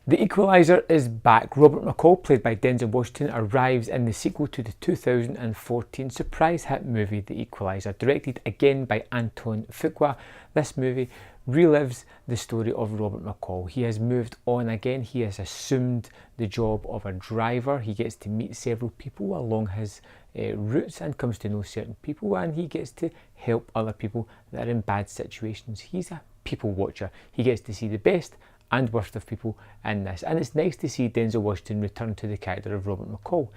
The Equalizer is back. Robert McCall, played by Denzel Washington, arrives in the sequel to the 2014 surprise hit movie The Equalizer, directed again by Anton Fuqua. This movie relives the story of Robert McCall. He has moved on again. He has assumed the job of a driver. He gets to meet several people along his routes and comes to know certain people, and he gets to help other people that are in bad situations. He's a people watcher. He gets to see the best and worst of people in this, and it's nice to see Denzel Washington return to the character of Robert McCall.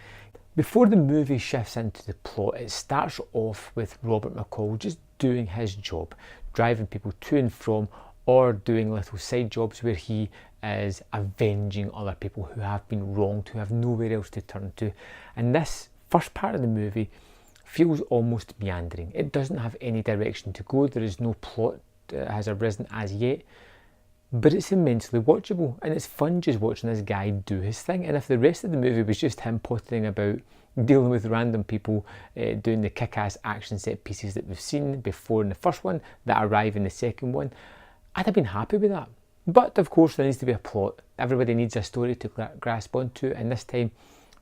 Before the movie shifts into the plot, it starts off with Robert McCall just doing his job, driving people to and from, or doing little side jobs where he is avenging other people who have been wronged, who have nowhere else to turn to. And this first part of the movie feels almost meandering. It doesn't have any direction to go. There is no plot that has arisen as yet. But it's immensely watchable, and it's fun just watching this guy do his thing. And if the rest of the movie was just him pottering about, dealing with random people, doing the kick-ass action set pieces that we've seen before in the first one, that arrive in the second one, I'd have been happy with that. But of course there needs to be a plot. Everybody needs a story to grasp onto, and this time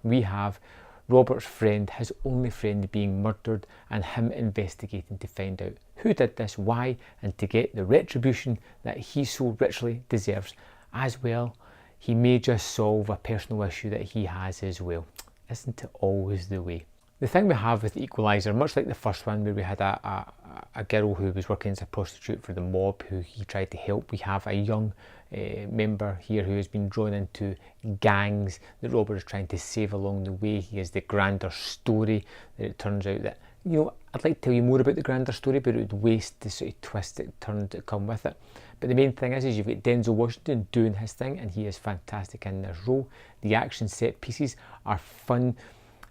we have Robert's friend, his only friend, being murdered, and him investigating to find out who did this, why, and to get the retribution that he so richly deserves. As well, he may just solve a personal issue that he has as well. Isn't it always the way? The thing we have with Equalizer, much like the first one where we had a girl who was working as a prostitute for the mob who he tried to help, we have a young member here who has been drawn into gangs that Robert is trying to save along the way. He has the grander story that it turns out that, you know, I'd like to tell you more about the grander story, but it would waste the sort of twist that turns that come with it. But the main thing is you've got Denzel Washington doing his thing, and he is fantastic in this role. The action set pieces are fun.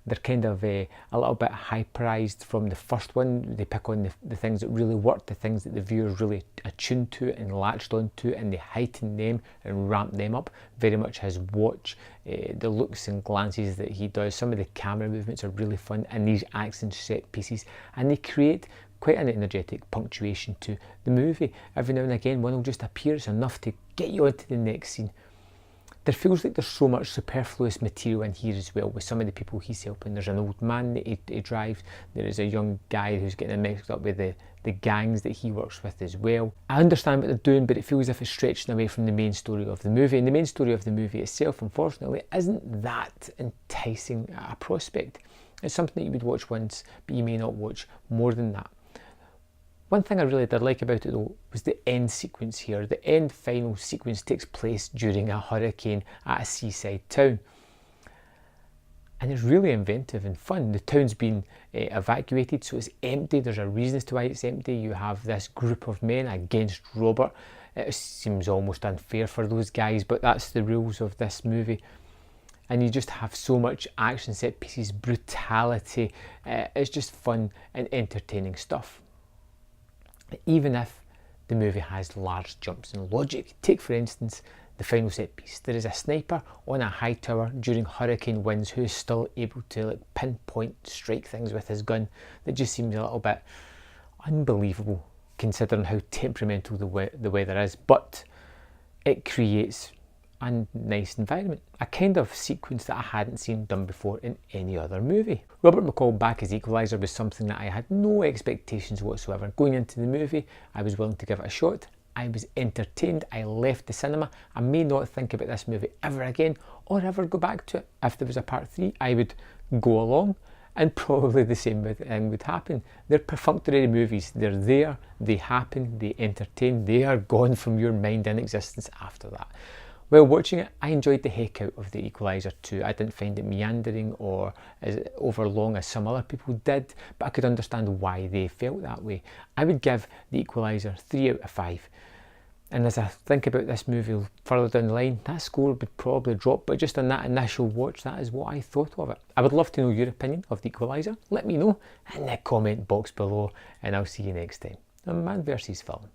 They're kind of a little bit hyperized from the first one. They pick on the things that really work, the things that the viewers really attuned to and latched onto, and they heighten them and ramp them up. Very much his watch, the looks and glances that he does. Some of the camera movements are really fun in these action set pieces, and they create quite an energetic punctuation to the movie. Every now and again one will just appear. It's enough to get you onto the next scene. There feels like there's so much superfluous material in here as well with some of the people he's helping. There's an old man that he drives. There is a young guy who's getting mixed up with the gangs that he works with as well. I understand what they're doing, but it feels as if it's stretching away from the main story of the movie. And the main story of the movie itself, unfortunately, isn't that enticing a prospect. It's something that you would watch once, but you may not watch more than that. One thing I really did like about it though was the end sequence here. The end final sequence takes place during a hurricane at a seaside town. And it's really inventive and fun. The town's been evacuated, so it's empty. There's a reason as to why it's empty. You have this group of men against Robert. It seems almost unfair for those guys, but that's the rules of this movie. And you just have so much action set pieces, brutality. It's just fun and entertaining stuff. Even if the movie has large jumps in logic. Take for instance the final set piece. There is a sniper on a high tower during hurricane winds who is still able to pinpoint strike things with his gun. That just seems a little bit unbelievable considering how temperamental the weather is, but it creates a nice environment, a kind of sequence that I hadn't seen done before in any other movie. Robert McCall back as Equalizer was something that I had no expectations whatsoever. Going into the movie, I was willing to give it a shot. I was entertained. I left the cinema. I may not think about this movie ever again or ever go back to it. If there was a part 3, I would go along, and probably the same thing would happen. They're perfunctory movies. They're there, they happen, they entertain, they are gone from your mind in existence after that. While watching it, I enjoyed the heck out of The Equalizer 2. I didn't find it meandering or as overlong as some other people did, but I could understand why they felt that way. I would give The Equalizer 3 out of 5. And as I think about this movie further down the line, that score would probably drop, but just on that initial watch, that is what I thought of it. I would love to know your opinion of The Equalizer. Let me know in the comment box below, and I'll see you next time on Man vs. Film.